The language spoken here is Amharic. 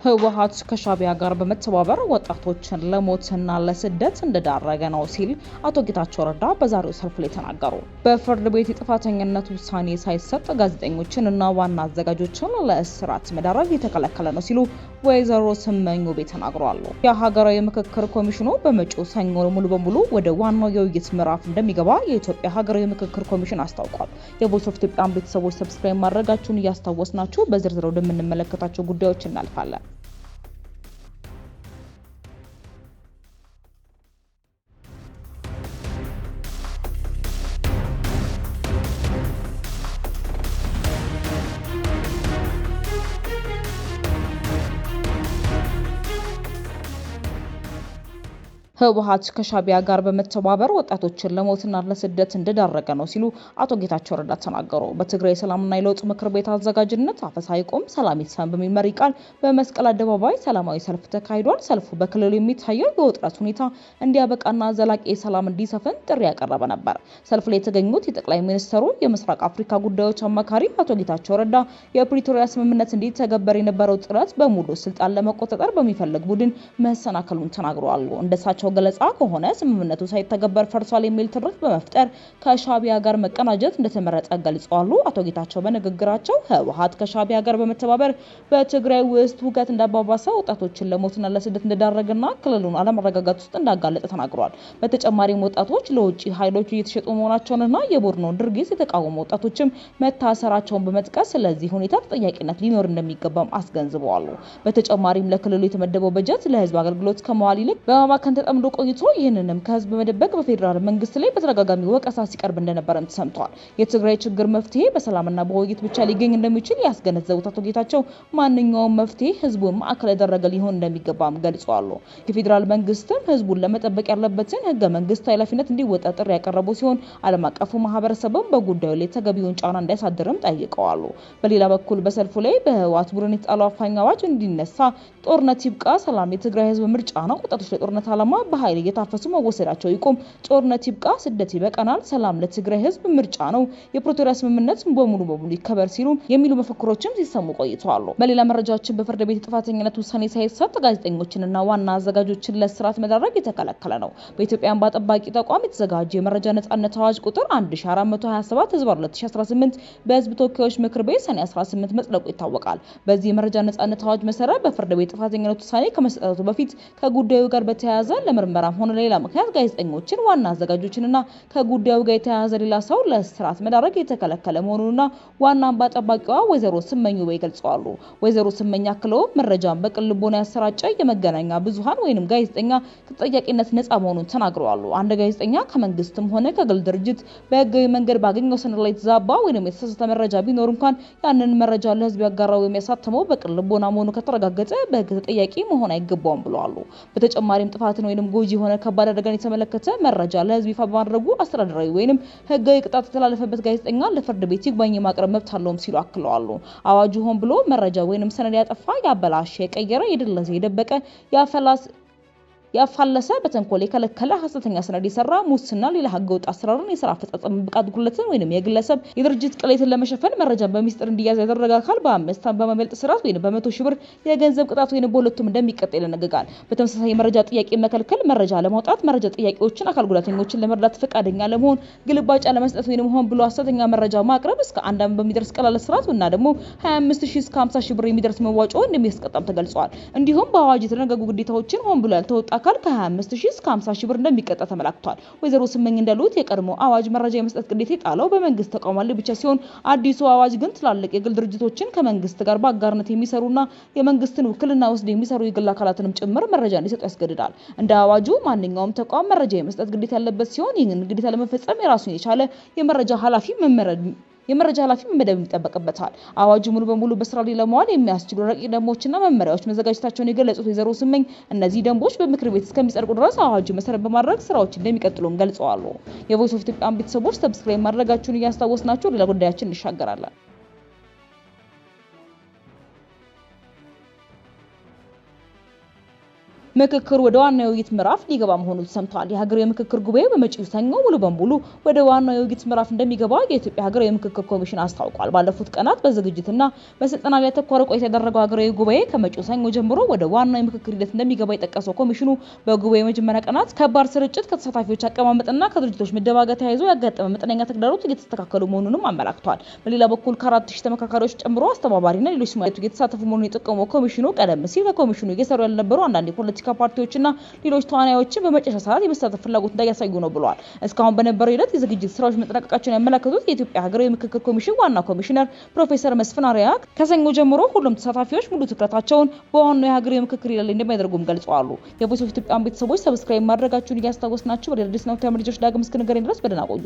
ህወሓት ከሻዕቢያ ጋር በመተባበር ወጣቶችን ለሞትና ለስደት እንደዳረገ ነው ሲል አቶ ጌታቸው ረዳ በዛሬው ሰልፍ ላይ ተናገሩ። በፍርድ ቤት የጥፋተኝነት ውሳኔ ሳይሰጥ ጋዜጠኞችን እና ዋና አዘጋጆችን ለእስራት መዳረግ የተከለከለ ነው ሲሉ ወይዘሮ ስመኙ ቤት ተናግረዋል። የሀገራዊ ምክክር ኮሚሽኑ በመጪው ሰኞ ሙሉ በሙሉ ወደ ዋናው የውይይት ምዕራፍ እንደሚገባ የኢትዮጵያ ሀገራዊ ምክክር ኮሚሽን አስታውቋል። የቮይስ ኦፍ ኢትዮጵያ ቤተሰቦች ሰብስክራይብ ማድረጋችሁን እያስታወስናችሁ በዝርዝር ወደምንመለከታቸው ጉዳዮች እናልፋለን። ህወሓት ከሻዕቢያ ጋር በመተባበር ወጣቶችን ለሞትና ለስደት እንደዳረገ ነው ሲሉ አቶ ጌታቸው ረዳ ተናገሩ። በትግራይ ሰላምና የለውጥ ምክር ቤት አዘጋጅነት አፈሳ ይቆም ሰላም ይሰፈን በሚል መሪ ቃል በመስቀል አደባባይ ሰላማዊ ሰልፍ ተካሂዷል። ሰልፉ በክልሉ የሚታየው የውጥረት ሁኔታ እንዲያበቃና ዘላቂ ሰላም እንዲሰፍን ጥሪ ያቀረበ ነበር። ሰልፍ ላይ የተገኙት የጠቅላይ ሚኒስትሩ የምስራቅ አፍሪካ ጉዳዮች አማካሪ አቶ ጌታቸው ረዳ የፕሪቶሪያ ስምምነት እንዲተገበር የነበረው ጥረት በሙሉ ስልጣን ለመቆጣጠር በሚፈልግ ቡድን መሰናከሉን ተናግረዋል። እንደሳቸው ገለጻ ከሆነ ስምምነቱ ሳይተገበር ፈርሷል የሚል ትርክት በመፍጠር ከሻዕቢያ ጋር መቀናጀት እንደተመረጠ ገልጸዋል። አቶ ጌታቸው በንግግራቸው ህወሓት ከሻዕቢያ ጋር በመተባበር በትግራይ ውስጥ ሁከት እንዳባባሰ ወጣቶችን ለሞትና ለስደት እንደዳረገና ክልሉን አለመረጋጋት ውስጥ እንዳጋለጠ ተናግረዋል። በተጨማሪም ወጣቶች ለውጭ ኃይሎች እየተሸጡ መሆናቸውንና የቡድኑን ድርጊት የተቃወሙ ወጣቶችም መታሰራቸውን በመጥቀስ ስለዚህ ሁኔታ ተጠያቂነት ሊኖር እንደሚገባም አስገንዝበዋል። በተጨማሪም ለክልሉ የተመደበው በጀት ለህዝብ አገልግሎት ከመዋል ይልቅ በማባከን ተጠምዶ ቆይቶ ይህንንም ከህዝብ በመደበቅ በፌዴራል መንግስት ላይ በተደጋጋሚ ወቀሳ ሲቀርብ እንደነበረም ተሰምቷል። የትግራይ ችግር መፍትሄ በሰላምና በውይይት ብቻ ሊገኝ እንደሚችል ያስገነዘቡት አቶ ጌታቸው ማንኛውም መፍትሄ ህዝቡን ማዕከል ያደረገ ሊሆን እንደሚገባም ገልጸዋል። የፌዴራል መንግስትም ህዝቡን ለመጠበቅ ያለበትን ህገ መንግስታዊ ኃላፊነት እንዲወጣ ጥሪ ያቀረቡ ሲሆን ዓለም አቀፉ ማህበረሰብም በጉዳዩ ላይ ተገቢውን ጫና እንዲያሳድርም ጠይቀዋል። በሌላ በኩል በሰልፉ ላይ በህወሓት ቡድን የተጣለው አፋኝ አዋጅ እንዲነሳ፣ ጦርነት ይብቃ፣ ሰላም የትግራይ ህዝብ ምርጫ ነው፣ ወጣቶች ለጦርነት ዓላማ በኃይል እየታፈሱ መወሰዳቸው ይቆም፣ ጦርነት ይብቃ፣ ስደት ይበቃናል፣ ሰላም ለትግራይ ህዝብ ምርጫ ነው፣ የፕሪቶሪያ ስምምነት በሙሉ ይከበር ሲሉ የሚሉ መፈክሮችም ሲሰሙ ቆይተዋል። በሌላ መረጃዎችን በፍርድ ቤት የጥፋተኝነት ውሳኔ ሳይሰጥ ጋዜጠኞችንና ዋና አዘጋጆችን ለእስራት መዳረግ የተከለከለ ነው። በኢትዮጵያ እንባ ጠባቂ ተቋም የተዘጋጀ የመረጃ ነጻነት አዋጅ ቁጥር 1427/2018 በህዝብ ተወካዮች ምክር ቤት ሰኔ 18 መጽደቁ ይታወቃል። በዚህ የመረጃ ነጻነት አዋጅ መሰረት በፍርድ ቤት ጥፋተኝነት ውሳኔ ከመሰጠቱ በፊት ከጉዳዩ ጋር በተያያዘ ለምርመራም ሆነ ሌላ ምክንያት ጋዜጠኞችን፣ ዋና አዘጋጆችንና ከጉዳዩ ጋር የተያያዘ ሌላ ሰው ለእስራት መዳረግ የተከለከለ መሆኑንና ዋና እንባ ጠባቂዋ ወይዘሮ ስመኙ ገልጸዋል። ወይዘሮ ስመኝ አክለው መረጃን በቅን ልቦና ያሰራጨ የመገናኛ ብዙሃን ወይንም ጋዜጠኛ ከተጠያቂነት ነፃ መሆኑን ተናግረዋል። አንድ ጋዜጠኛ ከመንግስትም ሆነ ከግል ድርጅት በህጋዊ መንገድ ባገኘው ሰነድ ላይ የተዛባ ወይንም የተሳሳተ መረጃ ቢኖር እንኳን ያንን መረጃ ለህዝብ ያጋራው የሚያሳትመው በቅን ልቦና መሆኑ ከተረጋገጠ በህግ ተጠያቂ መሆን አይገባውም ብለዋል። በተጨማሪም ጥፋትን ወይንም ጎጂ የሆነ ከባድ አደጋን የተመለከተ መረጃ ለህዝብ ይፋ በማድረጉ አስተዳደራዊ ወይንም ህጋዊ ቅጣት የተላለፈበት ጋዜጠኛ ለፍርድ ቤት ይግባኝ የማቅረብ መብት አለውም ሲሉ አክለዋል። አዋጁ ሆን ብሎ መረጃ ወይንም ሰነድ ያጠፋ፣ ያበላሸ፣ የቀየረ፣ የደለዘ፣ የደበቀ፣ ያፋለሰ፣ በተንኮል የከለከለ፣ ሐሰተኛ ሰነድ የሰራ፣ ሙስና፣ ሌላ ህገወጥ አሰራርን፣ የሥራ አፈጻጸም ብቃት ጉድለትን ወይንም የግለሰብ የድርጅት ቅሌትን ለመሸፈን መረጃን በሚስጥር እንዲያዝ ያደረገ አካል በ5 ዓመት በመበልጥ ስርዓት ወይንም በ100 ሺህ ብር የገንዘብ ቅጣት ወይንም በሁለቱም እንደሚቀጣ ይደነግጋል። በተመሳሳይ መረጃ ጥያቄ መከልከል፣ መረጃ ለማውጣት፣ መረጃ ጥያቄዎችን፣ አካል ጉዳተኞችን ለመርዳት ፈቃደኛ ለመሆን፣ ግልባጭ ለመስጠት ወይንም ሆን ብሎ ሐሰተኛ መረጃ ማቅረብ እስከ 1 ዓመት በሚደርስ ቀላል እስራት እና ደግሞ 25000 እስከ 50000 ብር የሚደርስ መዋጮ እንደሚያስቀጣም ተገልጿል። እንዲሁም በአዋጅ የተደነገጉ ግዴታዎችን ሆን ብሎ ያልተወጣ አካል ከ25000 እስከ 50000 ብር እንደሚቀጣ ተመላክቷል። ወይዘሮ ስመኝ እንዳሉት የቀድሞ አዋጅ መረጃ የመስጠት ግዴታ የጣለው በመንግስት ተቋማት ላይ ብቻ ሲሆን አዲሱ አዋጅ ግን ትላልቅ የግል ድርጅቶችን ከመንግስት ጋር በአጋርነት የሚሰሩና የመንግስትን ውክልና ወስደው የሚሰሩ የግል አካላትንም ጭምር መረጃ እንዲሰጡ ያስገድዳል። እንደ አዋጁ ማንኛውም ተቋም መረጃ የመስጠት ግዴታ ያለበት ሲሆን ይህንን ግዴታ ለመፈጸም የራሱን የቻለ የመረጃ ኃላፊ መመደብ ይጠበቅበታል። አዋጁ ሙሉ በሙሉ በስራ ላይ ለማዋል የሚያስችሉ ረቂቅ ደንቦችና መመሪያዎች መዘጋጀታቸውን የገለጹት ወይዘሮ ስመኝ እነዚህ ደንቦች በምክር ቤት እስከሚጸድቁ ድረስ አዋጁ መሰረት በማድረግ ስራዎች እንደሚቀጥሉም ገልጸዋል። የቮይስ ኦፍ ኢትዮጵያ ቤተሰቦች ሰብስክራይብ ማድረጋችሁን እያስታወስናችሁ ሌላ ጉዳያችን እንሻገራለን። ምክክሩ ወደ ዋናው የውይይት ምዕራፍ ሊገባ መሆኑ ተሰምቷል። የሀገራዊ ምክክር ጉባኤ በመጪው ሰኞ ሙሉ በሙሉ ወደ ዋናው የውይይት ምዕራፍ እንደሚገባ የኢትዮጵያ ሀገራዊ ምክክር ኮሚሽን አስታውቋል። ባለፉት ቀናት በዝግጅትና በስልጠና ላይ ያተኮረ ቆይታ ያደረገው ሀገራዊ ጉባኤ ከመጪው ሰኞ ጀምሮ ወደ ዋናው የምክክር ሂደት እንደሚገባ የጠቀሰው ኮሚሽኑ በጉባኤው መጀመሪያ ቀናት ከባድ ስርጭት ከተሳታፊዎች አቀማመጥና ከድርጅቶች ምደባ ጋር ተያይዞ ያጋጠመ መጠነኛ ተግዳሮት እየተስተካከሉ መሆኑንም አመላክቷል። በሌላ በኩል ከ4000 ተመካካሪዎች ጨምሮ አስተባባሪና ሌሎች ስማቱ እየተሳተፉ መሆኑን የጠቆመው ኮሚሽኑ ቀደም ሲል ከኮሚሽኑ እየሰሩ ያልነበሩ አንዳንድ የፖለቲካ ፓርቲዎችና ሌሎች ተዋናዮችን በመጨረሻ ሰዓት የመሳተፍ ፍላጎት እንዳያሳዩ ነው ብለዋል። እስካሁን በነበረው ሂደት የዝግጅት ስራዎች መጠናቀቃቸውን ያመለከቱት የኢትዮጵያ ሀገራዊ ምክክር ኮሚሽን ዋና ኮሚሽነር ፕሮፌሰር መስፍን አርአያ ከሰኞ ጀምሮ ሁሉም ተሳታፊዎች ሙሉ ትኩረታቸውን በዋናው የሀገራዊ ምክክር ሂደት ላይ እንደሚያደርጉም ገልጸዋል። የቮይስ ኦፍ ኢትዮጵያ ቤተሰቦች ሰብስክራይብ ማድረጋችሁን እያስታወስናችሁ በሌላ አዲስ ነው ተመልካቾች ዳግም እስክንገናኝ ድረስ በደህና ቆዩ።